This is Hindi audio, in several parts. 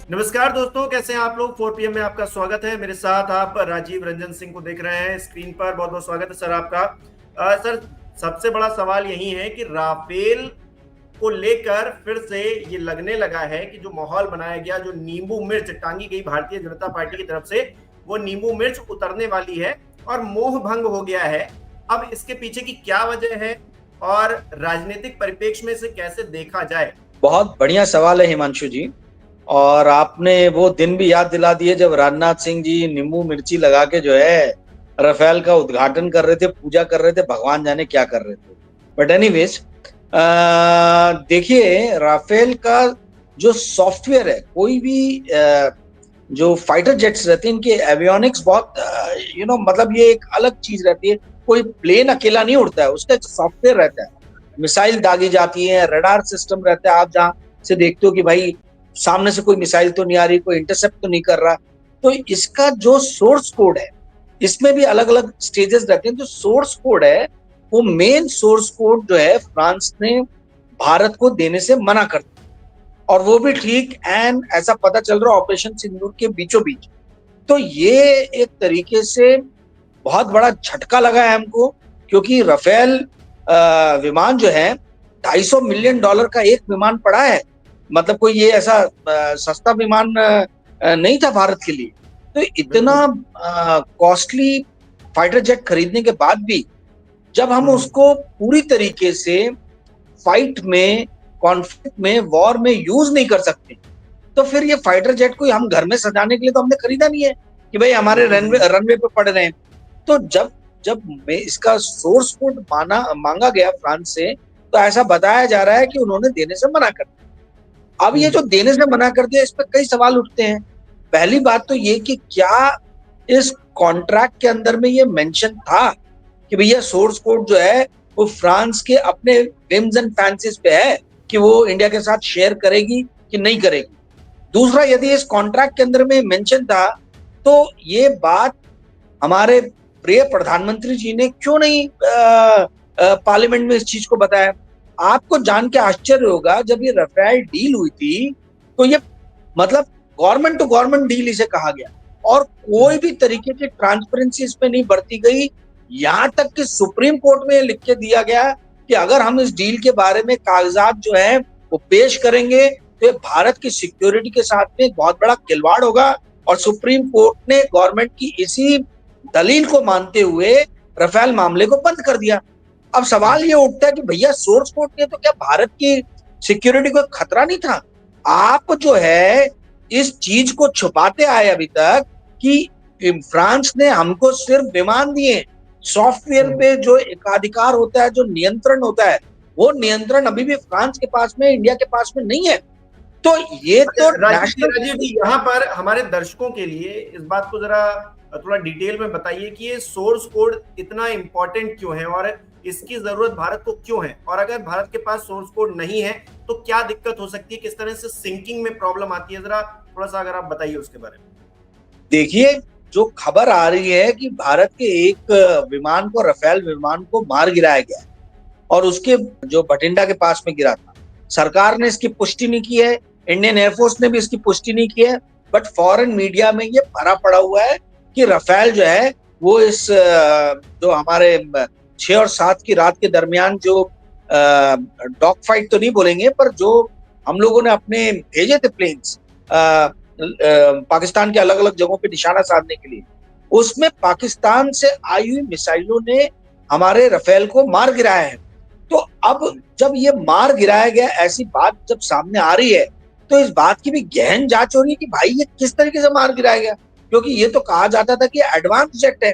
नमस्कार दोस्तों, कैसे हैं आप लोग। 4 PM में आपका स्वागत है। मेरे साथ आप राजीव रंजन सिंह को देख रहे हैं स्क्रीन पर। बहुत बहुत स्वागत है सर आपका। सर, सबसे बड़ा सवाल यही है कि राफेल को लेकर फिर से ये लगने लगा है कि जो माहौल बनाया गया, जो नींबू मिर्च टांगी गई भारतीय जनता पार्टी की तरफ से, वो नींबू मिर्च उतरने वाली है और मोह भंग हो गया है। अब इसके पीछे की क्या वजह है और राजनीतिक परिप्रेक्ष्य में इसे कैसे देखा जाए। बहुत बढ़िया सवाल है हिमांशु जी। और आपने वो दिन भी याद दिला दिए जब राजनाथ सिंह जी नींबू मिर्ची लगा के जो है राफेल का उद्घाटन कर रहे थे, पूजा कर रहे थे, भगवान जाने क्या कर रहे थे। बट एनीवेज, देखिए राफेल का जो सॉफ्टवेयर है, कोई भी जो फाइटर जेट्स रहते हैं इनके एवियोनिक्स बहुत मतलब ये एक अलग चीज रहती है। कोई प्लेन अकेला नहीं उड़ता है, उसका एक सॉफ्टवेयर रहता है। मिसाइल दागी जाती है, रडार सिस्टम रहता है, आप जहां से देखते हो कि भाई सामने से कोई मिसाइल तो नहीं आ रही, कोई इंटरसेप्ट तो नहीं कर रहा। तो इसका जो सोर्स कोड है, इसमें भी अलग अलग स्टेजेस रहते हैं। जो सोर्स कोड है, वो मेन सोर्स कोड जो है फ्रांस ने भारत को देने से मना कर दिया। और वो भी ठीक एंड ऐसा पता चल रहा ऑपरेशन सिंदूर के बीचों बीच। तो ये एक तरीके से बहुत बड़ा झटका लगा है हमको, क्योंकि राफेल विमान जो है $250 मिलियन का एक विमान पड़ा है। मतलब कोई ये ऐसा सस्ता विमान नहीं था भारत के लिए। तो इतना बिल्कुल। कॉस्टली फाइटर जेट खरीदने के बाद भी जब हम उसको पूरी तरीके से फाइट में, कॉन्फ्लिक्ट में, वॉर में यूज नहीं कर सकते, तो फिर ये फाइटर जेट को हम घर में सजाने के लिए तो हमने खरीदा नहीं है कि भाई हमारे रनवे बिल्कुल। रनवे पे पड़ रहे हैं। तो जब जब मैं इसका सोर्स कोड मांगा गया फ्रांस से, तो ऐसा बताया जा रहा है कि उन्होंने देने से मना कर दिया। अब ये जो देने से मना कर दिया, इस पर कई सवाल उठते हैं। पहली बात तो ये कि क्या इस कॉन्ट्रैक्ट के अंदर में ये मेंशन था कि भैया सोर्स कोड जो है वो फ्रांस के अपने विम्स एंड फैंसीज पे है कि वो इंडिया के साथ शेयर करेगी कि नहीं करेगी। दूसरा, यदि इस कॉन्ट्रैक्ट के अंदर में मेंशन था, तो ये बात हमारे प्रिय प्रधानमंत्री जी ने क्यों नहीं पार्लियामेंट में इस चीज को बताया। आपको जान के आश्चर्य होगा, जब ये राफेल डील हुई थी, तो ये मतलब गवर्नमेंट टू गवर्नमेंट डील इसे कहा गया, और कोई भी तरीके की ट्रांसपेरेंसी इसमें नहीं बरती गई। यहां तक कि सुप्रीम कोर्ट में लिख के दिया गया कि अगर हम इस डील के बारे में कागजात जो है वो पेश करेंगे, तो ये भारत की सिक्योरिटी के साथ में एक बहुत बड़ा खिलवाड़ होगा। और सुप्रीम कोर्ट ने गवर्नमेंट की इसी दलील को मानते हुए राफेल मामले को बंद कर दिया। अब सवाल ये उठता है कि भैया सोर्स कोड ने तो क्या भारत की सिक्योरिटी को खतरा नहीं था? आप जो है इस चीज को छुपाते आए अभी तक कि फ्रांस ने हमको सिर्फ विमान दिए। सॉफ्टवेयर पे जो एकाधिकार होता है, जो नियंत्रण होता है, वो नियंत्रण अभी भी फ्रांस के पास में, इंडिया के पास में नहीं है। तो ये तो नेशनल राजीव जी, यहाँ पर हमारे दर्शकों के लिए इस बात को जरा थोड़ा डिटेल में बताइए कि ये सोर्स कोड इतना इंपॉर्टेंट क्यों है और इसकी जरूरत भारत को क्यों है, और अगर भारत के पास सोर्स कोड नहीं है तो क्या दिक्कत हो सकती है, किस तरह से सिंकिंग में प्रॉब्लम आती है। जरा थोड़ा सा अगर आप बताइए उसके बारे में। देखिए, जो खबर आ रही है कि भारत के एक विमान को, राफेल विमान को मार गिराया गया है, और उसके जो बठिंडा के पास में गिरा था, सरकार ने इसकी पुष्टि नहीं की है, इंडियन एयरफोर्स ने भी इसकी पुष्टि नहीं की है। बट फॉरेन मीडिया में ये भरा पड़ा हुआ है कि राफेल जो है वो इस जो हमारे 6 और 7 की रात के दरमियान जो डॉग फाइट तो नहीं बोलेंगे, पर जो हम लोगों ने अपने भेजे थे प्लेन्स पाकिस्तान के अलग अलग जगहों पे निशाना साधने के लिए, उसमें पाकिस्तान से आई हुई मिसाइलों ने हमारे राफेल को मार गिराया है। तो अब जब ये मार गिराया गया, ऐसी बात जब सामने आ रही है, तो इस बात की भी गहन जांच हो रही है कि भाई ये किस तरीके से मार गिराया गया। क्योंकि ये तो कहा जाता था कि एडवांस जेट है,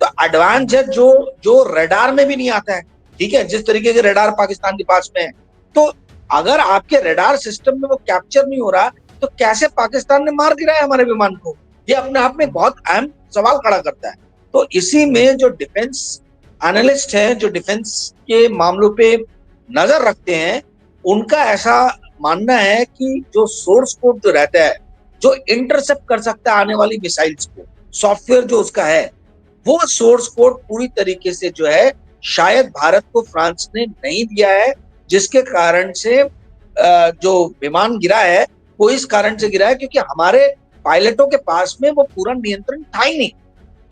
तो एडवांस जेट जो जो रडार में भी नहीं आता है, ठीक है, जिस तरीके के रडार पाकिस्तान के पास में है, तो अगर आपके रडार सिस्टम में वो कैप्चर नहीं हो रहा, तो कैसे पाकिस्तान ने मार गिराया हमारे विमान को? ये अपने आप में एक बहुत अहम सवाल खड़ा करता है। तो इसी में जो डिफेंस एनालिस्ट है, जो डिफेंस के मामलों पे नजर रखते हैं, उनका ऐसा मानना है कि जो सोर्स कोड जो रहता है, जो इंटरसेप्ट कर सकता है आने वाली मिसाइल्स को, सॉफ्टवेयर जो उसका है, वो सोर्स कोड पूरी तरीके से जो है शायद भारत को फ्रांस ने नहीं दिया है, जिसके कारण से जो विमान गिरा है वो इस कारण से गिरा है क्योंकि हमारे पायलटों के पास में वो पूरा नियंत्रण था ही नहीं।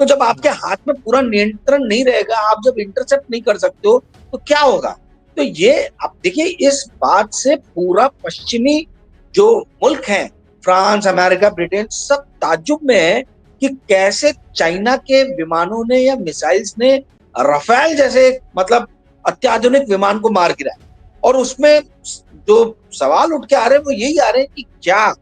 तो जब आपके हाथ में पूरा नियंत्रण नहीं रहेगा, आप जब इंटरसेप्ट नहीं कर सकते हो तो क्या होगा। तो ये आप देखिए, इस बात से पूरा पश्चिमी जो मुल्क हैं, फ्रांस, अमेरिका, ब्रिटेन, सब ताज्जुब में है कि कैसे चाइना के विमानों ने या मिसाइल्स ने राफेल जैसे मतलब अत्याधुनिक विमान को मार गिराया। और उसमें जो सवाल उठ के आ रहे हैं वो यही आ रहे हैं कि क्या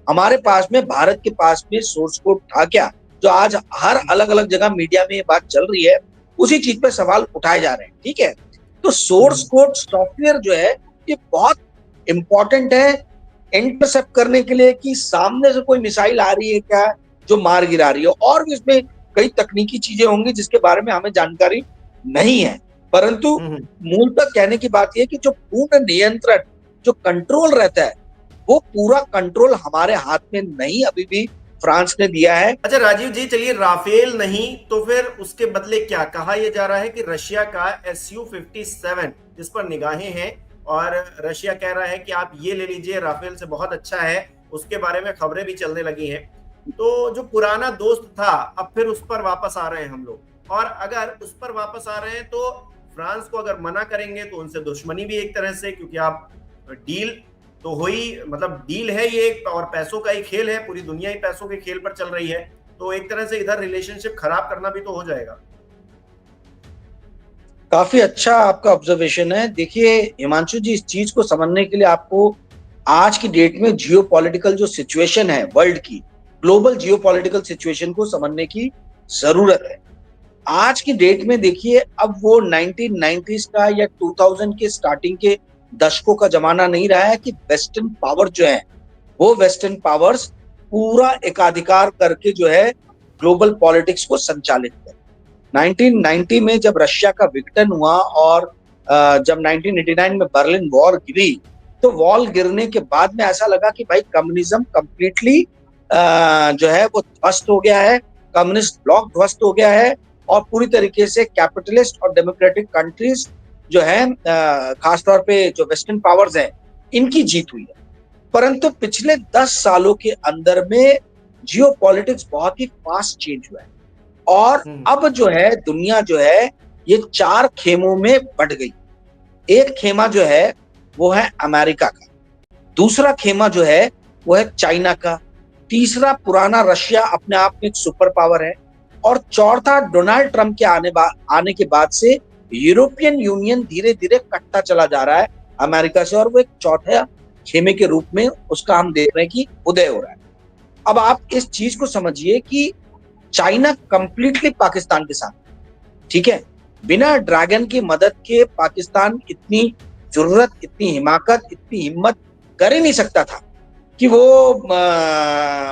हमारे पास में, भारत के पास में सोर्स कोड था क्या, जो आज हर अलग अलग जगह मीडिया में ये बात चल रही है, उसी चीज पे सवाल उठाए जा रहे हैं। ठीक है, तो सोर्स कोड सॉफ्टवेयर जो है ये बहुत इंपॉर्टेंट है इंटरसेप्ट करने के लिए कि सामने से कोई मिसाइल आ रही है क्या जो मार गिरा रही है। और भी इसमें कई तकनीकी चीजें होंगी जिसके बारे में हमें जानकारी नहीं है, परंतु मूलतः कहने की बात यह कि जो पूर्ण नियंत्रण, जो कंट्रोल रहता है, वो पूरा कंट्रोल हमारे हाथ में नहीं अभी भी फ्रांस ने दिया है। अच्छा राजीव जी, चलिए राफेल नहीं तो फिर उसके बदले क्या कहा यह जा रहा है कि रशिया का Su-57 जिस पर निगाहें हैं और रशिया कह रहा है कि आप ये ले लीजिए, राफेल से बहुत अच्छा है, उसके बारे में खबरें भी चलने लगी हैं। तो जो पुराना दोस्त था अब फिर उस पर वापस आ रहे हैं हम लोग, और अगर उस पर वापस आ रहे हैं तो फ्रांस को अगर मना करेंगे तो उनसे दुश्मनी भी एक तरह से, क्योंकि आप डील तो हो ही, मतलब डील है ये, और पैसों का ही खेल है, पूरी दुनिया ही पैसों के खेल पर चल रही है, तो एक तरह से इधर रिलेशनशिप खराब करना भी तो हो जाएगा। काफी अच्छा आपका ऑब्जर्वेशन है। देखिए हिमांशु जी, इस चीज को समझने के लिए आपको आज की डेट में जियोपॉलिटिकल जो सिचुएशन है वर्ल्ड की, ग्लोबल जियोपॉलिटिकल सिचुएशन को समझने की जरूरत है। आज की डेट में देखिए, अब वो 1990s का या 2000 के स्टार्टिंग के दशकों का जमाना नहीं रहा है कि वेस्टर्न पावर जो है, वो वेस्टर्न पावर्स पूरा एकाधिकार करके जो है ग्लोबल पॉलिटिक्स को संचालित कर। 1990 में जब रशिया का विघटन हुआ और जब 1989 में बर्लिन वॉल गिरी, तो वॉल गिरने के बाद में ऐसा लगा कि भाई कम्युनिज्म कंप्लीटली जो है वो ध्वस्त हो गया है, कम्युनिस्ट ब्लॉक ध्वस्त हो गया है, और पूरी तरीके से कैपिटलिस्ट और डेमोक्रेटिक कंट्रीज जो है, खासतौर पे जो वेस्टर्न पावर्स हैं, इनकी जीत हुई है। परंतु पिछले 10 सालों के अंदर में जियोपॉलिटिक्स बहुत ही फास्ट चेंज हुआ है, और अब जो है दुनिया जो है ये 4 खेमों में बंट गई। एक खेमा जो है वो है अमेरिका का, दूसरा खेमा जो है वो है चाइना का, तीसरा पुराना रशिया अपने आप में एक सुपर पावर है, और चौथा डोनाल्ड ट्रंप के आने के बाद से यूरोपियन यूनियन धीरे धीरे कटता चला जा रहा है अमेरिका से, और वो एक चौथे खेमे के रूप में उसका हम देख रहे हैं कि उदय हो रहा है। अब आप इस चीज को समझिए कि चाइना कंप्लीटली पाकिस्तान के साथ, ठीक है, बिना ड्रैगन की मदद के पाकिस्तान इतनी जरूरत, इतनी हिमाकत, इतनी हिम्मत कर ही नहीं सकता था कि वो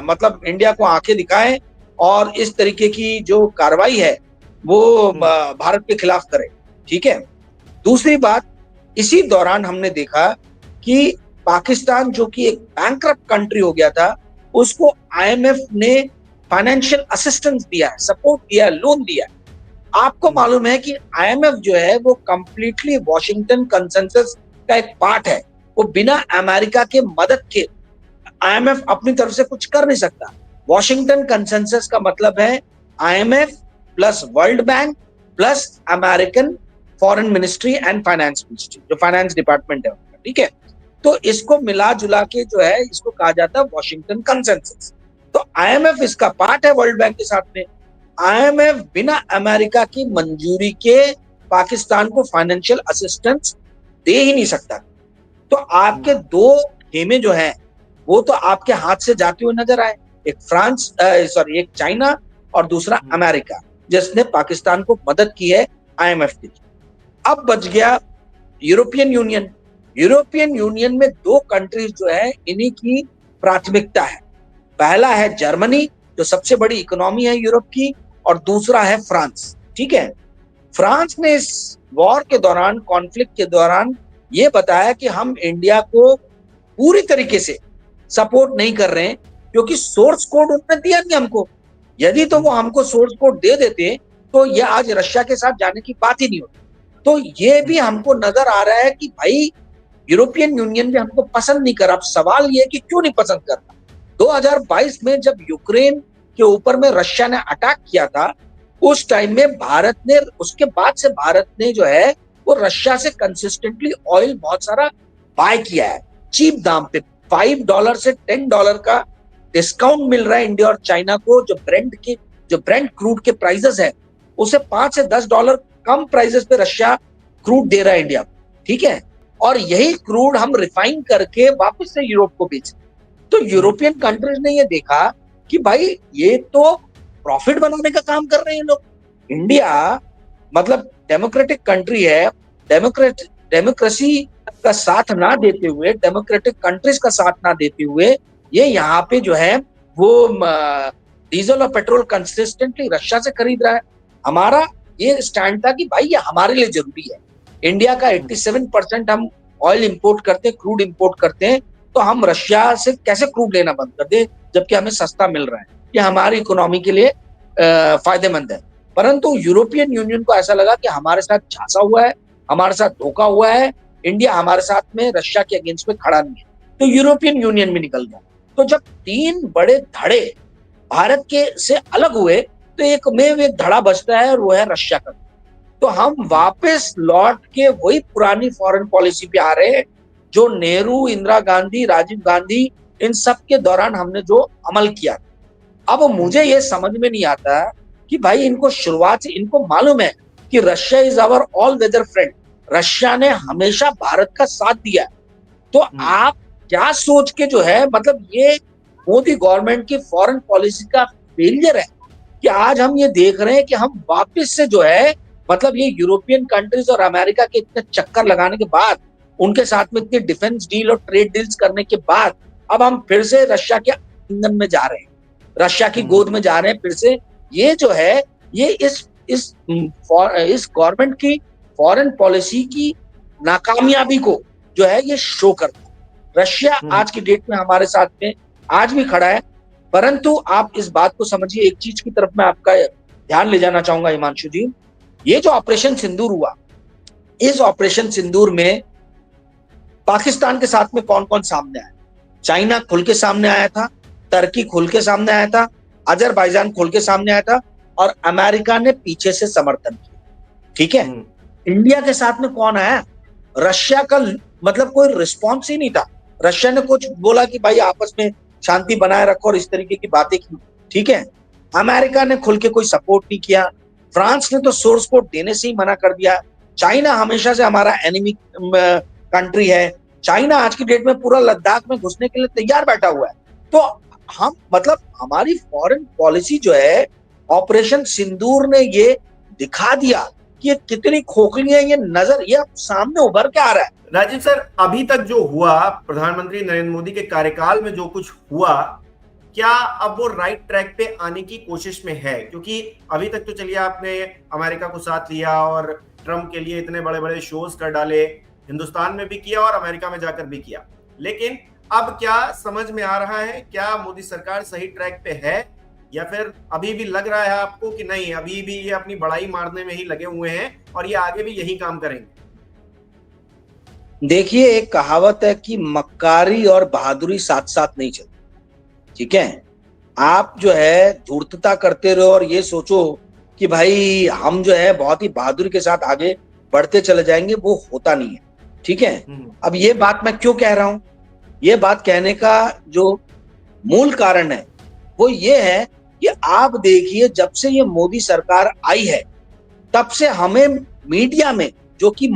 मतलब इंडिया को आंखें दिखाएं और इस तरीके की जो कार्रवाई है वो भारत के खिलाफ करे। ठीक है, दूसरी बात, इसी दौरान हमने देखा कि पाकिस्तान जो कि एक बैंकरप्ट कंट्री हो गया था, उसको IMF ने फाइनेंशियल असिस्टेंस दिया है, सपोर्ट दिया है, लोन दिया है। आपको मालूम है कि IMF जो है वो कंप्लीटली वॉशिंगटन कंसेंसस का एक पार्ट है, वो बिना अमेरिका के मदद के IMF अपनी तरफ से कुछ कर नहीं सकता। वॉशिंगटन कंसेंसस का मतलब है IMF plus world bank plus American foreign ministry and finance ministry, जो फाइनेंस डिपार्टमेंट है उनका। ठीक है, तो इसको मिला जुला के जो है इसको कहा जाता है वॉशिंगटन कंसेंसस। तो IMF इसका पार्ट है वर्ल्ड बैंक के साथ में। IMF बिना अमेरिका की मंजूरी के पाकिस्तान को फाइनेंशियल असिस्टेंस दे ही नहीं सकता। तो आपके दो खेमे जो हैं वो तो आपके हाथ से जाते हुए नजर आए, एक चाइना और दूसरा अमेरिका, जिसने पाकिस्तान को मदद की है IMF की। अब बच गया यूरोपियन यूनियन। यूरोपियन यूनियन में 2 कंट्रीज जो है इन्हीं की प्राथमिकता है। पहला है जर्मनी, जो सबसे बड़ी इकोनॉमी है यूरोप की, और दूसरा है फ्रांस। ठीक है, फ्रांस ने इस वॉर के दौरान, कॉन्फ्लिक्ट के दौरान ये बताया कि हम इंडिया को पूरी तरीके से सपोर्ट नहीं कर रहे हैं, क्योंकि सोर्स कोड उन्होंने दिया नहीं हमको। यदि तो वो हमको सोर्स कोड दे देते तो ये आज रशिया के साथ जाने की बात ही नहीं होती। तो ये भी हमको नजर आ रहा है कि भाई यूरोपियन यूनियन भी हमको पसंद नहीं कर रहा। अब सवाल ये है कि क्यों नहीं पसंद कर रहा। 2022 में जब यूक्रेन के ऊपर में रशिया ने अटैक किया था, उस टाइम में भारत ने, उसके बाद से भारत ने जो है वो रशिया से कंसिस्टेंटली ऑयल बहुत सारा बाय किया है चीप दाम पे। $5 से $10 का डिस्काउंट मिल रहा है इंडिया और चाइना को। जो ब्रेंट क्रूड के प्राइसेस है उसे $5 से $10 कम प्राइसेस पे रशिया क्रूड दे रहा है इंडिया को, ठीक है। और यही क्रूड हम रिफाइन करके वापस से यूरोप को बेच। तो यूरोपियन कंट्रीज ने ये देखा कि भाई ये तो प्रॉफिट बनाने का काम कर रहे हैं लोग। इंडिया मतलब डेमोक्रेटिक कंट्री है, डेमोक्रेसी का साथ ना देते हुए, डेमोक्रेटिक कंट्रीज का साथ ना देते हुए ये यहाँ पे जो है वो डीजल और पेट्रोल कंसिस्टेंटली रशिया से खरीद रहा है। हमारा ये स्टैंड था कि भाई ये हमारे लिए जरूरी है। इंडिया का 87% हम ऑयल इंपोर्ट करते हैं, क्रूड इंपोर्ट करते हैं, तो हम रशिया से कैसे क्रूड लेना बंद कर दें जबकि हमें सस्ता मिल रहा है। ये हमारी इकोनॉमी के लिए फायदेमंद है। परंतु यूरोपियन यूनियन को ऐसा लगा कि हमारे साथ झांसा हुआ है, हमारे साथ धोखा हुआ है, इंडिया हमारे साथ में रशिया के अगेंस्ट में खड़ा नहीं है, तो यूरोपियन यूनियन भी निकल गया। तो जब 3 बड़े धड़े भारत के से अलग हुए तो एक धड़ा बचता है और वो है रशिया का। तो हम वापस लौट के वही पुरानी फॉरेन पॉलिसी पे आ रहे हैं जो नेहरू, इंदिरा गांधी, राजीव गांधी इन सब के दौरान हमने जो अमल किया। अब मुझे ये समझ में नहीं आता कि भाई इनको शुरुआत से इनको मालूम है कि Russia is our all weather friend, Russia ने हमेशा भारत का साथ दिया। तो आप क्या सोच के जो है, मतलब ये मोदी गवर्नमेंट की फॉरेन पॉलिसी का फेलियर है कि आज हम ये देख रहे हैं कि हम वापस से जो है, मतलब ये यूरोपियन कंट्रीज और अमेरिका के इतने चक्कर लगाने के बाद, उनके साथ में इतने डिफेंस डील और ट्रेड डील्स करने के बाद अब हम फिर से रशिया के आंगन में जा रहे हैं, रशिया की गोद में जा रहे हैं फिर से। ये जो है ये इस गवर्नमेंट की फॉरेन पॉलिसी की नाकामयाबी को जो है ये शो करता है। रशिया आज की डेट में हमारे साथ में आज भी खड़ा है, परंतु आप इस बात को समझिए, एक चीज की तरफ मैं आपका ध्यान ले जाना चाहूंगा हिमांशु जी। ये जो ऑपरेशन सिंदूर हुआ, इस ऑपरेशन सिंदूर में पाकिस्तान के साथ में कौन कौन सामने आया? चाइना खुल के सामने आया था, तुर्की खुल के सामने आया था, अजरबैजान खुल के सामने आया था और अमेरिका ने पीछे से समर्थन किया, ठीक है। इंडिया के साथ में कौन आया? रशिया का मतलब कोई रिस्पॉन्स ही नहीं था। रशिया ने कुछ बोला कि भाई आपस में शांति बनाए रखो और इस तरीके की बातें की, ठीक है। अमेरिका ने खुल के कोई सपोर्ट नहीं किया, फ्रांस ने तो सोर्स कोड देने से ही मना कर दिया। चाइना हमेशा से हमारा एनिमी कंट्री है, चाइना आज की डेट में पूरा लद्दाख में घुसने के लिए तैयार बैठा हुआ है। तो हम मतलब हमारी फॉरेन पॉलिसी जो है, ऑपरेशन सिंदूर ने ये दिखा दिया कि ये कितनी खोखली है, ये नजर ये सामने उभर के आ रहा है। राजीव सर, अभी तक जो हुआ, प्रधानमंत्री नरेंद्र मोदी के कार्यकाल में जो कुछ हुआ, क्या अब वो राइट ट्रैक पे आने की कोशिश में है? क्योंकि अभी तक तो चलिए आपने अमेरिका को साथ लिया और ट्रम्प के लिए इतने बड़े बड़े शोज कर डाले, हिंदुस्तान में भी किया और अमेरिका में जाकर भी किया, लेकिन अब क्या समझ में आ रहा है, क्या मोदी सरकार सही ट्रैक पे है या फिर अभी भी लग रहा है आपको कि नहीं, अभी भी ये अपनी बड़ाई मारने में ही लगे हुए हैं और ये आगे भी यही काम करेंगे? देखिए, एक कहावत है कि मक्कारी और बहादुरी साथ साथ नहीं चलती, ठीक है। आप जो है धूर्तता करते रहो और ये सोचो कि भाई हम जो है बहुत ही बहादुरी के साथ आगे बढ़ते चले जाएंगे, वो होता नहीं है, ठीक है। अब ये बात मैं क्यों कह रहा हूं? ये बात कहने का जो मूल कारण है वो ये है कि आप देखिए, जब से ये मोदी सरकार आई है तब से हमें मीडिया में, जो कि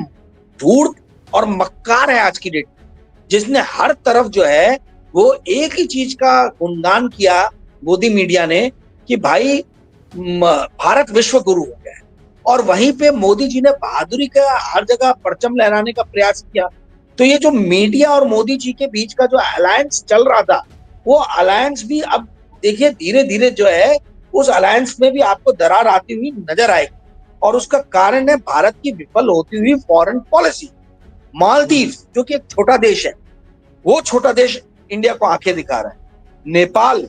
धूर्त और मक्कार है आज की डेट, जिसने हर तरफ जो है वो एक ही चीज का गुणगान किया मोदी मीडिया ने कि भाई भारत विश्व गुरु हो गया है, और वहीं पे मोदी जी ने बहादुरी का हर जगह परचम लहराने का प्रयास किया। तो ये जो मीडिया और मोदी जी के बीच का जो अलायंस चल रहा था, वो अलायंस भी अब देखिए धीरे धीरे जो है उस अलायंस में भी आपको दरार आती हुई नजर आएगी, और उसका कारण है भारत की विफल होती हुई फॉरेन पॉलिसी। मालदीव जो कि एक छोटा देश है, वो छोटा देश इंडिया को आंखें दिखा रहा है। नेपाल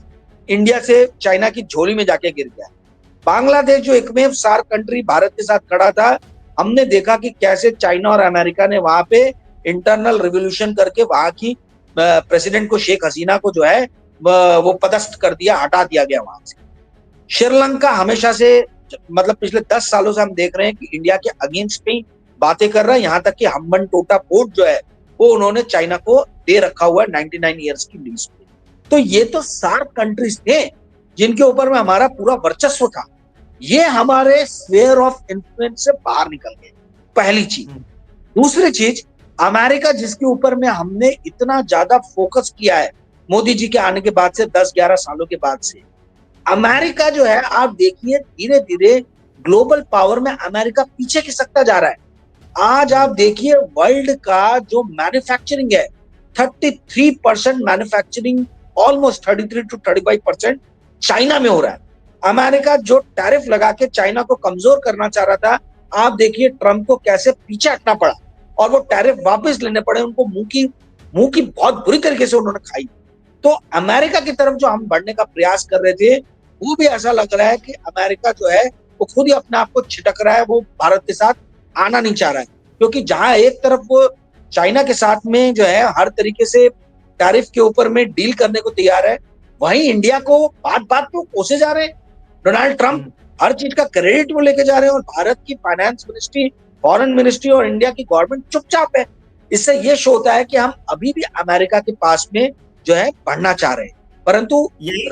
इंडिया से चाइना की झोली में जाके गिर गया। बांग्लादेश जो एकमेव सार्क कंट्री भारत के साथ खड़ा था, हमने देखा कि कैसे चाइना और अमेरिका ने वहां पे इंटरनल रिवोल्यूशन करके वहां की प्रेसिडेंट को, शेख हसीना को जो है वो पदस्थ कर दिया, हटा दिया गया वहां से। श्रीलंका हमेशा से, मतलब पिछले 10 सालों से हम देख रहे हैं कि इंडिया के अगेंस्ट में बातें कर रहा है, यहाँ तक कि हम्बन टोटा पोर्ट जो है वो उन्होंने चाइना को दे रखा हुआ है 99 ईयर्स की लीज पे। तो ये तो सार्क कंट्रीज थे जिनके ऊपर में हमारा पूरा वर्चस्व था, ये हमारे स्फीयर ऑफ इन्फ्लुएंस से बाहर निकल गए, पहली चीज। दूसरी चीज, अमेरिका जिसके ऊपर में हमने इतना ज्यादा फोकस किया है मोदी जी के आने के बाद से, 10-11 सालों के बाद से, अमेरिका जो है आप देखिए धीरे धीरे ग्लोबल पावर में अमेरिका पीछे खिसकता जा रहा है। आज आप देखिए वर्ल्ड का जो मैन्युफैक्चरिंग है, 33% मैन्युफैक्चरिंग, ऑलमोस्ट 33 to 35% चाइना में हो रहा है। अमेरिका जो टैरिफ लगा के चाइना को कमजोर करना चाह रहा था, आप देखिए ट्रंप को कैसे पीछे हटना पड़ा और वो टैरिफ वापस लेने पड़े उनको, मुंह की बहुत बुरी तरीके से उन्होंने खाई। तो अमेरिका की तरफ जो हम बढ़ने का प्रयास कर रहे थे, वो भी ऐसा लग रहा है कि अमेरिका जो है वो खुद ही अपने आप को छिटक रहा है, वो भारत के साथ आना नहीं चाह रहा है। क्योंकि जहां एक तरफ वो चाइना के साथ में जो है हर तरीके से टैरिफ के ऊपर में डील करने को तैयार है, वहीं इंडिया को बात बात पे कोसे जा रहे हैं। डोनाल्ड ट्रंप हर चीज का क्रेडिट वो लेके जा रहे हैं और भारत की फाइनेंस मिनिस्ट्री, फॉरेन मिनिस्ट्री और इंडिया की गवर्नमेंट चुपचाप है। इससे ये शो होता है कि हम अभी भी अमेरिका के पास में जो है बढ़ना चाह रहे हैं, परंतु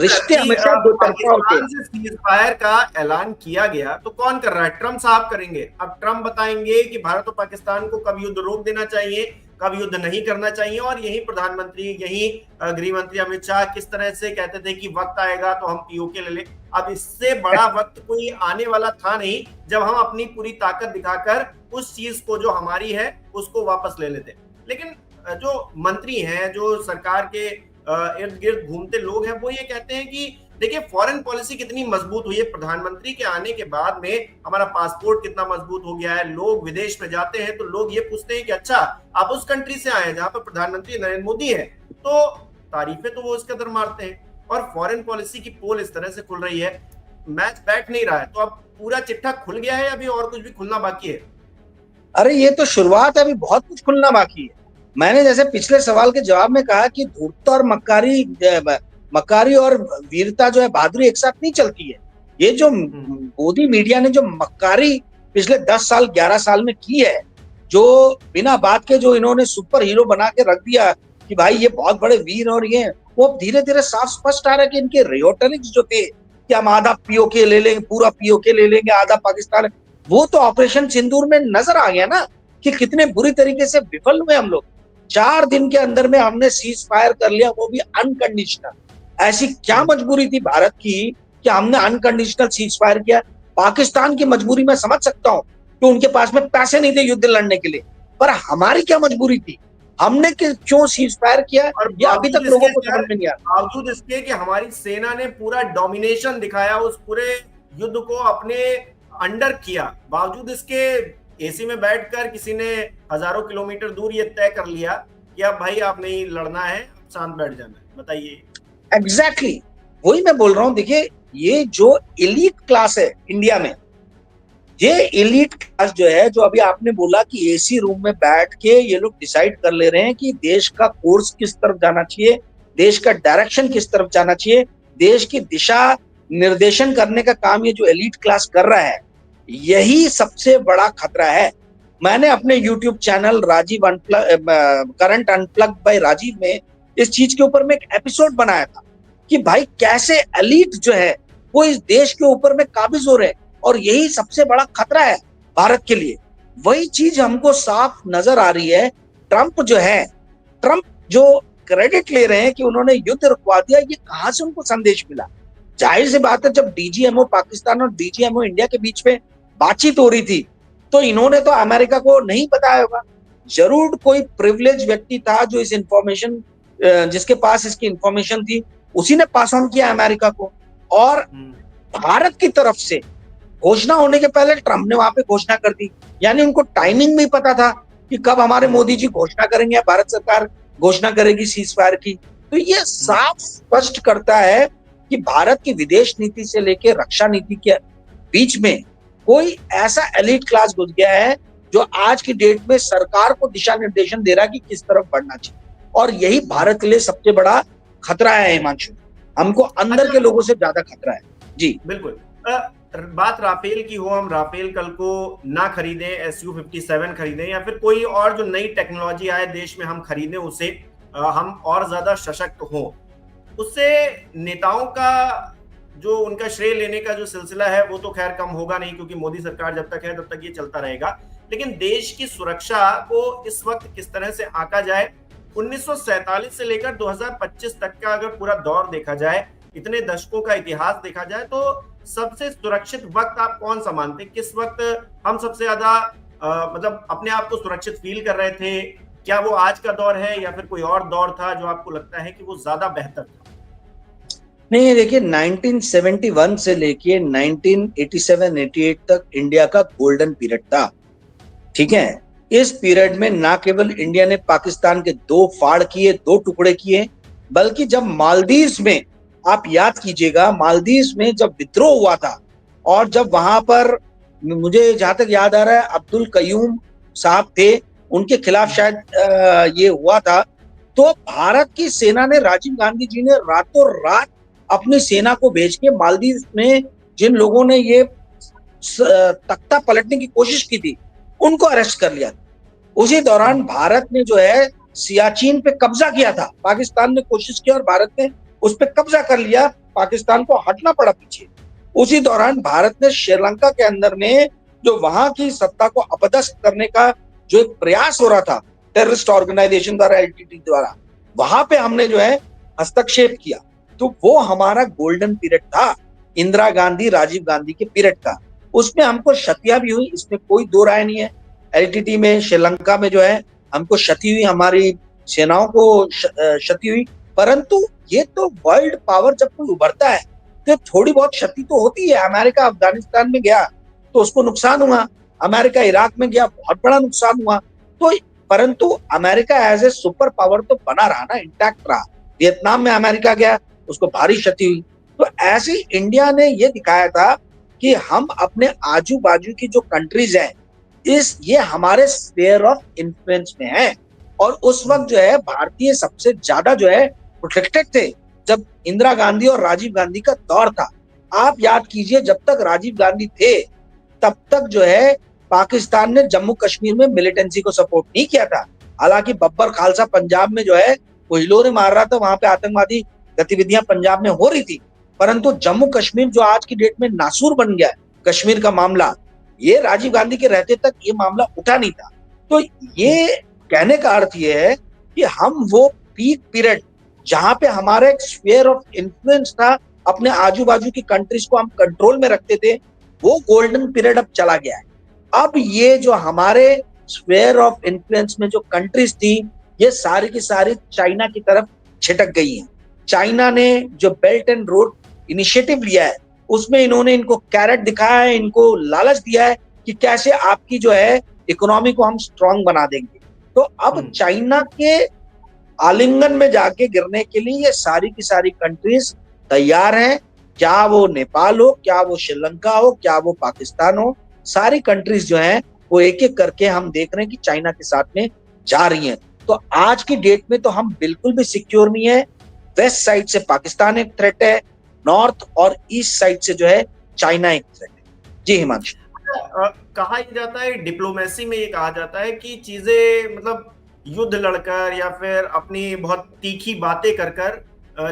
रिश्ते हमेशा दो तरफा होते हैं। पाकिस्तान से सीज फायर का ऐलान किया गया तो कौन कर रहा है? ट्रंप साहब करेंगे। अब ट्रंप बताएंगे कि भारत और पाकिस्तान को कब युद्ध रोक देना चाहिए, कब युद्ध नहीं करना चाहिए, और यही प्रधानमंत्री, यही गृह मंत्री अमित शाह किस तरह से कहते थे कि वक्त आएगा तो हम पीओके ले लें। अब इससे बड़ा वक्त कोई आने वाला था नहीं जब हम अपनी पूरी ताकत दिखाकर उस चीज को जो हमारी है उसको वापस ले लेते। लेकिन जो मंत्री हैं, जो सरकार के इर्द गिर्द घूमते लोग हैं, वो ये कहते हैं कि देखिए फॉरेन पॉलिसी कितनी मजबूत हुई है प्रधानमंत्री के आने के बाद में, हमारा पासपोर्ट कितना मजबूत हो गया है। लोग विदेश में जाते हैं तो लोग ये पूछते हैं कि अच्छा आप उस कंट्री से आए जहां पर प्रधानमंत्री नरेंद्र मोदी है, तो तारीफें तो वो उस कदर मारते हैं। और फॉरेन पॉलिसी की पोल इस तरह से खुल रही है, मैच बैठ नहीं रहा है। तो अब पूरा चिट्ठा खुल गया है, अभी और कुछ भी खुलना बाकी है? अरे ये तो शुरुआत है, अभी बहुत कुछ खुलना बाकी है। मैंने जैसे पिछले सवाल के जवाब में कहा कि धूर्त और मक्कारी और वीरता जो है, बहादुरी एक साथ नहीं चलती है। ये जो मोदी मीडिया ने जो मक्कारी पिछले 10 साल 11 साल में की है, जो बिना बात के जो इन्होंने सुपर हीरो बना के रख दिया कि भाई ये बहुत बड़े वीर और ये, वो धीरे धीरे साफ स्पष्ट आ रहा है कि इनके रियोटरिक्स जो थे कि हम आधा पीओके ले लेंगे, पूरा पीओके ले लेंगे, आधा पाकिस्तान, वो तो ऑपरेशन सिंदूर में नजर आ गया ना कि कितने बुरी तरीके से विफल हुए हम लोग। 4 दिन के अंदर में हमने सीज फायर कर लिया, वो भी अनकंडीशनल। ऐसी क्या मजबूरी थी भारत की कि हमने अनकंडीशनल सीज फायर किया? पाकिस्तान की मजबूरी मैं समझ सकता हूँ कि उनके पास में पैसे नहीं थे युद्ध लड़ने के लिए, पर हमारी क्या मजबूरी थी? हमने क्यों सीज फायर किया, और ये अभी तक लोगों को समझ में नहीं आ रहा। बावजूद इसके कि हमारी सेना ने पूरा डोमिनेशन दिखाया, उस पूरे युद्ध को अपने अंडर किया, बावजूद इसके एसी में बैठकर किसी ने हजारों किलोमीटर दूर ये तय कर लिया कि अब भाई आप नहीं लड़ना है, शांत बैठ जाना है। बताइए। एग्जैक्टली वही मैं बोल रहा हूँ। देखिए ये जो एलीट क्लास है इंडिया में, ये एलीट क्लास जो है, जो अभी आपने बोला कि एसी रूम में बैठ के ये लोग डिसाइड कर ले रहे हैं कि देश का कोर्स किस तरफ जाना चाहिए, देश का डायरेक्शन किस तरफ जाना चाहिए, देश की दिशा निर्देशन करने का काम ये जो एलीट क्लास कर रहा है, यही सबसे बड़ा खतरा है। मैंने अपने YouTube channel Rajiv current unplugged by Rajiv में इस चीज के ऊपर में एक एपिसोड बनाया था कि भाई कैसे एलीट जो है वो इस देश के ऊपर में काबिज हो रहे हैं, और यही सबसे बड़ा खतरा है भारत के लिए। वही चीज हमको साफ नजर आ रही है। ट्रंप जो क्रेडिट ले रहे हैं कि उन्होंने युद्ध रुकवा दिया, ये कहां से उनको संदेश मिला? जाहिर सी बात है, जब डीजीएमओ पाकिस्तान और डीजीएमओ इंडिया के बीच में बातचीत हो रही थी तो इन्होंने तो अमेरिका को नहीं बताया होगा। जरूर कोई प्रिविलेज व्यक्ति था जो इस इंफॉर्मेशन, जिसके पास इसकी इंफॉर्मेशन थी, उसी ने पास ऑन किया अमेरिका को। और भारत की तरफ से घोषणा होने के पहले ट्रंप ने वहां पे घोषणा कर दी, यानी उनको टाइमिंग भी पता था कि कब हमारे मोदी जी घोषणा करेंगे या भारत सरकार घोषणा करेगी सीज फायर की। तो ये साफ स्पष्ट करता है कि भारत की विदेश नीति से लेकर रक्षा नीति के बीच में कोई ऐसा एलीट क्लास घुस गया है जो आज की डेट में सरकार को दिशा निर्देशन दे रहा है कि किस तरफ बढ़ना चाहिए। और यही भारत के लिए सबसे बड़ा खतरा है हिमांशु, हमको अंदर के लोगों से ज्यादा खतरा है। जी बिल्कुल। बात राफेल की हो, हम राफेल कल को ना खरीदें, SU-57 खरीदें या फिर कोई और जो नई टेक्नोलॉजी आए देश में हम खरीदें, उसे हम और ज्यादा सशक्त हों, उससे नेताओं का जो उनका श्रेय लेने का जो सिलसिला है वो तो खैर कम होगा नहीं, क्योंकि मोदी सरकार जब तक है तब तक ये चलता रहेगा। लेकिन देश की सुरक्षा को इस वक्त किस तरह से आंका जाए, 1947 से लेकर 2025 तक का अगर पूरा दौर देखा जाए, इतने दशकों का इतिहास देखा जाए, तो सबसे सुरक्षित वक्त आप कौन सा मानते हैं? किस वक्त हम सबसे ज्यादा मतलब अपने आप को सुरक्षित फील कर रहे थे? क्या वो आज का दौर है या फिर कोई और दौर था जो आपको लगता है कि वो ज्यादा बेहतर था? नहीं, देखिए 1971 से लेके 1987-88 तक इंडिया का गोल्डन पीरियड था, ठीक है। इस पीरियड में ना केवल इंडिया ने पाकिस्तान के 2 फाड़ किए, 2 टुकड़े किए, बल्कि जब मालदीव्स में, आप याद कीजिएगा, मालदीव्स में जब विद्रोह हुआ था और जब वहां पर, मुझे जहां तक याद आ रहा है, अब्दुल कयूम साहब थे, उनके खिलाफ शायद ये हुआ था, तो भारत की सेना ने, राजीव गांधी जी ने रातों रात अपनी सेना को भेज के मालदीव में जिन लोगों ने ये तख्ता पलटने की कोशिश की थी, उनको अरेस्ट कर लिया। उसी दौरान भारत ने जो है सियाचिन पे कब्जा किया था, पाकिस्तान ने कोशिश की और भारत ने उस पे कब्जा कर लिया, पाकिस्तान को हटना पड़ा पीछे। उसी दौरान भारत ने श्रीलंका के अंदर में जो वहां की सत्ता को अपदस्थ करने का जो एक प्रयास हो रहा था टेररिस्ट ऑर्गेनाइजेशन द्वारा, LTT द्वारा, वहां पे हमने जो है हस्तक्षेप किया। तो वो हमारा गोल्डन पीरियड था, इंदिरा गांधी राजीव गांधी के पीरियड का। उसमें हमको क्षतियां भी हुई, इसमें कोई दो राय नहीं है। LTT में, श्रीलंका में जो है हमको क्षति हुई, हमारी सेनाओं को क्षति हुई, परंतु ये तो वर्ल्ड पावर जब कोई उभरता है तो थोड़ी बहुत क्षति तो होती है। अमेरिका अफगानिस्तान में गया तो उसको नुकसान हुआ, अमेरिका इराक में गया, बहुत बड़ा नुकसान हुआ। तो परंतु America as a super power तो बना रहा ना, इंटैक्ट रहा। वियतनाम में अमेरिका गया, उसको भारी क्षति हुई। तो ऐसे ही इंडिया ने ये दिखाया था कि हम अपने आजू बाजू की जो कंट्रीज हैं, ये हमारे स्फीयर ऑफ इन्फ्लुएंस में है। और उस वक्त जो है भारतीय सबसे ज्यादा जो है प्रोटेक्टेड थे, जब इंदिरा गांधी और राजीव गांधी का दौर था। आप याद कीजिए, जब तक राजीव गांधी थे तब तक जो है पाकिस्तान ने जम्मू कश्मीर में मिलिटेंसी को सपोर्ट नहीं किया था। हालांकि बब्बर खालसा पंजाब में जो है वो हिलोरे मार रहा था, वहां पे आतंकवादी गतिविधियां पंजाब में हो रही थी, परंतु जम्मू कश्मीर जो आज की डेट में नासूर बन गया है, कश्मीर का मामला, ये राजीव गांधी के रहते तक ये मामला उठा नहीं था। तो ये कहने का अर्थ ये है कि हम वो पीक पीरियड जहां पे हमारा एक स्फीयर ऑफ इन्फ्लुएंस था, अपने आजू बाजू की कंट्रीज को हम कंट्रोल में रखते थे, वो गोल्डन पीरियड अब चला गया है। अब ये जो हमारे स्फीयर ऑफ इन्फ्लुएंस में जो कंट्रीज थी, ये सारी की सारी चाइना की तरफ छिटक गई हैं। चाइना ने जो बेल्ट एंड रोड इनिशिएटिव लिया है, उसमें इन्होंने इनको कैरेट दिखाया है, इनको लालच दिया है कि कैसे आपकी जो है इकोनॉमी को हम स्ट्रांग बना देंगे। तो अब चाइना के आलिंगन में जाके गिरने के लिए ये सारी की सारी कंट्रीज तैयार हैं। क्या वो नेपाल हो, क्या वो श्रीलंका हो, क्या वो पाकिस्तान हो, सारी कंट्रीज जो हैं वो एक एक करके हम देख रहे हैं कि चाइना के साथ में जा रही हैं। तो आज की डेट में तो हम बिल्कुल भी सिक्योर नहीं है। वेस्ट साइड से पाकिस्तान एक थ्रेट है, नॉर्थ और ईस्ट साइड से जो है चाइना एक थ्रेट है। जी हिमांशु, कहा जाता है, डिप्लोमेसी में ये कहा जाता है कि चीजें मतलब युद्ध लड़कर या फिर अपनी बहुत तीखी बातें कर कर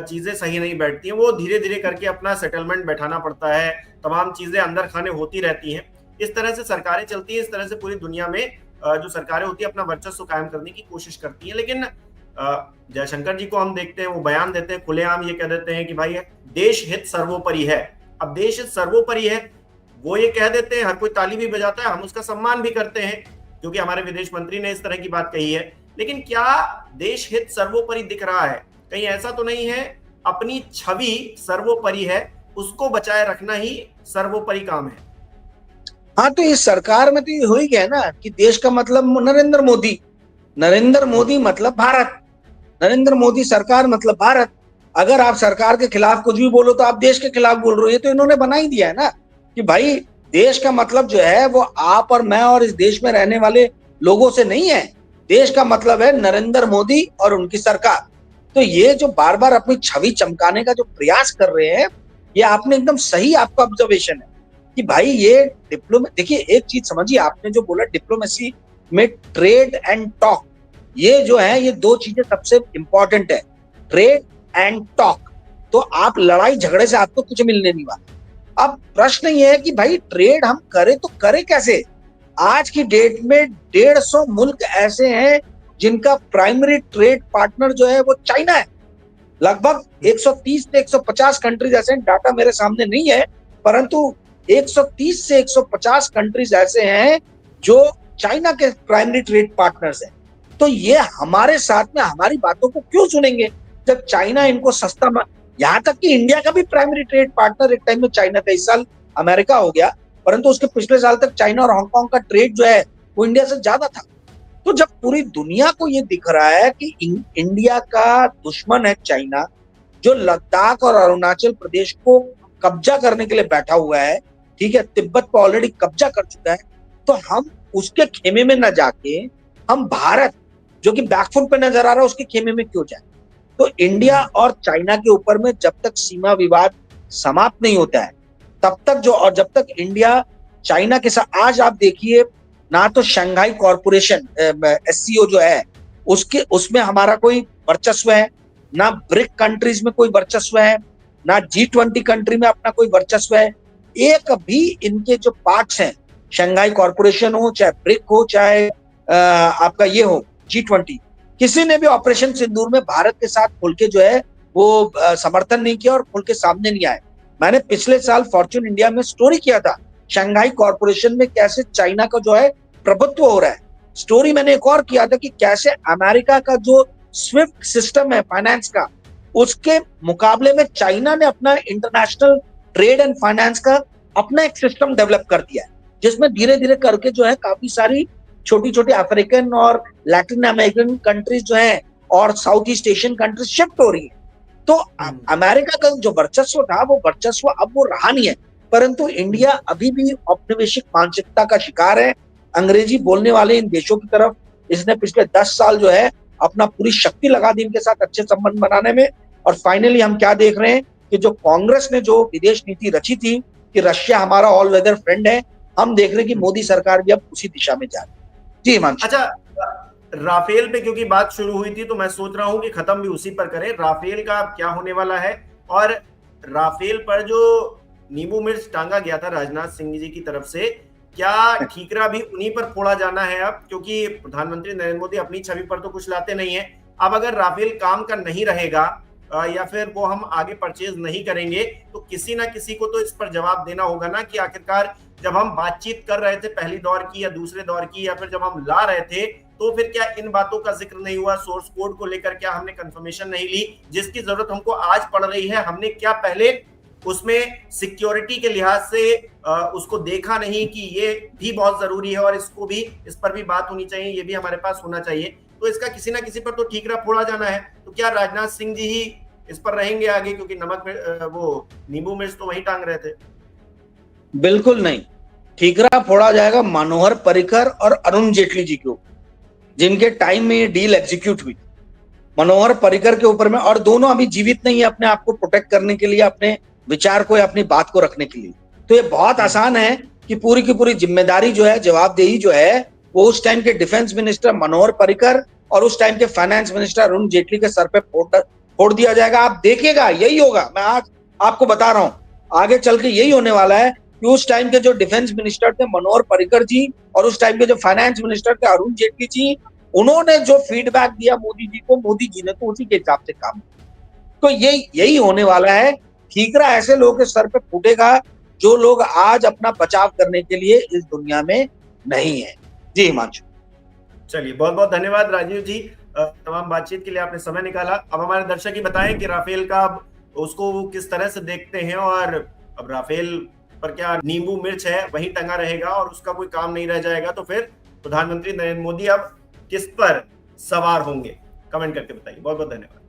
चीजें सही नहीं बैठती हैं, वो धीरे धीरे करके अपना सेटलमेंट बैठाना पड़ता है, तमाम चीजें अंदर खाने होती रहती हैं। इस तरह से सरकारें चलती हैं, इस तरह से पूरी दुनिया में जो सरकारें होती है अपना वर्चस्व कायम करने की कोशिश करती हैं। लेकिन जयशंकर जी को हम देखते हैं, वो बयान देते हैं, खुलेआम ये कह देते हैं कि भाई देश हित सर्वोपरि है। अब देश हित सर्वोपरि है, वो ये कह देते हैं, हर कोई ताली भी बजाता है, हम उसका सम्मान भी करते हैं क्योंकि हमारे विदेश मंत्री ने इस तरह की बात कही है। लेकिन क्या देश हित सर्वोपरि दिख रहा है? कहीं ऐसा तो नहीं है अपनी छवि सर्वोपरि है, उसको बचाए रखना ही सर्वोपरि काम है? हाँ, तो इस सरकार में तो ये हो ही गया ना कि देश का मतलब नरेंद्र मोदी, नरेंद्र मोदी मतलब भारत, नरेंद्र मोदी सरकार मतलब भारत। अगर आप सरकार के खिलाफ कुछ भी बोलो तो आप देश के खिलाफ बोल रहे हो। ये तो इन्होंने बना ही दिया है ना कि भाई देश का मतलब जो है वो आप और मैं और इस देश में रहने वाले लोगों से नहीं है। देश का मतलब है नरेंद्र मोदी और उनकी सरकार। तो ये जो बार बार अपनी छवि चमकाने का जो प्रयास कर रहे हैं, ये आपने एकदम सही, आपका ऑब्जर्वेशन है कि भाई ये देखिए एक चीज समझिए, आपने जो बोला डिप्लोमेसी में ट्रेड एंड टॉक, ये जो है ये दो चीजें सबसे इंपॉर्टेंट है, ट्रेड एंड टॉक। तो आप लड़ाई झगड़े से आपको कुछ मिलने नहीं वाला। अब प्रश्न ये है कि भाई ट्रेड हम करें तो करें कैसे? आज की डेट में 150 मुल्क ऐसे हैं जिनका प्राइमरी ट्रेड पार्टनर जो है वो चाइना है। लगभग 130 से 150 कंट्रीज ऐसे हैं, डाटा मेरे सामने नहीं है, परंतु 130 से 150 कंट्रीज ऐसे हैं जो चाइना के प्राइमरी ट्रेड पार्टनर्स हैं। तो ये हमारे साथ में हमारी बातों को क्यों सुनेंगे जब चाइना इनको सस्ता यहाँ तक कि इंडिया का भी प्राइमरी ट्रेड पार्टनर एक टाइम में चाइना था, इस साल अमेरिका हो गया, परंतु उसके पिछले साल तक चाइना और हांगकांग का ट्रेड जो है वो इंडिया से ज्यादा था। तो जब पूरी दुनिया को ये दिख रहा है कि इंडिया का दुश्मन है चाइना, जो लद्दाख और अरुणाचल प्रदेश को कब्जा करने के लिए बैठा हुआ है, ठीक है, तिब्बत पर ऑलरेडी कब्जा कर चुका है, तो हम उसके खेमे में न जाके हम भारत जो कि बैकफुट पे नजर आ रहा है उसके खेमे में क्यों जाए? तो इंडिया और चाइना के ऊपर में जब तक सीमा विवाद समाप्त नहीं होता है तब तक और जब तक इंडिया चाइना के साथ, आज आप देखिए ना तो शंघाई कॉरपोरेशन एससीओ जो है उसमें हमारा कोई वर्चस्व है, ना ब्रिक कंट्रीज में कोई वर्चस्व है, ना G20 कंट्री में अपना कोई वर्चस्व है। एक भी इनके जो पार्ट्स हैं, शंघाई कॉरपोरेशन हो, चाहे ब्रिक हो, चाहे आपका ये हो G20, किसी ने भी ऑपरेशन सिंदूर में भारत के साथ खुल के जो है वो समर्थन नहीं किया और खुल के सामने नहीं आए। मैंने पिछले साल फॉर्च्यून इंडिया में स्टोरी किया था शंघाई कॉरपोरेशन में कैसे चाइना का जो है प्रभुत्व हो रहा है। स्टोरी मैंने एक और किया था कि कैसे अमेरिका का जो स्विफ्ट सिस्टम है फाइनेंस का, उसके मुकाबले में चाइना ने अपना इंटरनेशनल ट्रेड एंड फाइनेंस का अपना एक सिस्टम डेवलप कर दिया है, जिसमें धीरे धीरे करके जो है काफी सारी छोटी छोटी अफ्रीकन और लैटिन अमेरिकन कंट्रीज जो है और south east Asian countries shift हो रही है। तो अमेरिका का जो वर्चस्व था वो वर्चस्व अब वो रहा नहीं है, परंतु इंडिया अभी भी औपनिवेशिक मानसिकता का शिकार है। अंग्रेजी बोलने वाले इन देशों की तरफ इसने पिछले 10 साल जो है अपना पूरी शक्ति लगा दी इनके साथ अच्छे संबंध बनाने में। और फाइनली हम क्या देख रहे हैं कि जो कांग्रेस ने जो विदेश नीति रची थी कि रशिया हमारा ऑल वेदर फ्रेंड है, हम देख रहे हैं कि मोदी सरकार भी अब उसी दिशा में जा रही है। जी हिमांशु। अच्छा, राफेल पे क्योंकि बात शुरू हुई थी तो मैं सोच रहा हूं कि खत्म भी उसी पर करें। राफेल का क्या होने वाला है, और राफेल पर जो नींबू मिर्च टांगा गया था राजनाथ सिंह जी की तरफ से, क्या ठीकरा भी उन्हीं पर फोड़ा जाना है अब? क्योंकि प्रधानमंत्री नरेंद्र मोदी अपनी छवि पर तो कुछ लाते नहीं है। अब अगर राफेल काम का नहीं रहेगा या फिर वो हम आगे परचेज नहीं करेंगे, तो किसी ना किसी को तो इस पर जवाब देना होगा ना कि आखिरकार जब हम बातचीत कर रहे थे पहली दौर की या दूसरे दौर की, या फिर जब हम ला रहे थे, तो फिर क्या इन बातों का जिक्र नहीं हुआ? सोर्स कोड को लेकर क्या हमने कंफर्मेशन नहीं ली जिसकी जरूरत हमको आज पड़ रही है? हमने क्या पहले उसमें सिक्योरिटी के लिहाज से उसको देखा नहीं कि ये भी बहुत जरूरी है और इसको भी, इस पर भी बात होनी चाहिए, ये भी हमारे पास होना चाहिए? तो इसका किसी ना किसी पर तो ठीकरा फोड़ा जाना है। तो क्या राजनाथ सिंह जी ही इस पर रहेंगे आगे? क्योंकि नमक में वो नींबू मिर्च तो वही टांग रहे थे। बिल्कुल नहीं, ठीकरा फोड़ा जाएगा मनोहर पर्रिकर और अरुण जेटली जी के ऊपर, जिनके टाइम में ये डील एग्जीक्यूट हुई। मनोहर पर्रिकर के ऊपर में, और दोनों अभी जीवित नहीं है अपने आप को प्रोटेक्ट करने के लिए, अपने विचार को या अपनी बात को रखने के लिए। तो ये बहुत आसान है कि पूरी की पूरी जिम्मेदारी जो है, जवाबदेही जो है, वो उस टाइम के डिफेंस मिनिस्टर मनोहर पर्रिकर और उस टाइम के फाइनेंस मिनिस्टर अरुण जेटली के सर पे फोड़ दिया जाएगा। आप देखिएगा यही होगा, मैं आज आपको बता रहा हूं आगे चल के यही होने वाला है कि उस टाइम के जो डिफेंस मिनिस्टर थे मनोहर पर्रिकर जी और उस टाइम के जो फाइनेंस मिनिस्टर थे अरुण जेटली जी, उन्होंने जो फीडबैक दिया मोदी जी को, मोदी जी ने तो उसी के हिसाब से काम किया। तो यही होने वाला है। ठीकरा ऐसे लोगों के सर पे फूटेगा जो लोग आज अपना बचाव करने के लिए इस दुनिया में नहीं है। जी हिमांशु। चलिए, बहुत बहुत धन्यवाद राजीव जी, तमाम बातचीत के लिए आपने समय निकाला। अब हमारे दर्शक ही बताएं कि राफेल का उसको वो किस तरह से देखते हैं, और अब राफेल पर क्या नींबू मिर्च है वही टंगा रहेगा और उसका कोई काम नहीं रह जाएगा, तो फिर प्रधानमंत्री नरेंद्र मोदी अब किस पर सवार होंगे? कमेंट करके बताइए। बहुत बहुत धन्यवाद।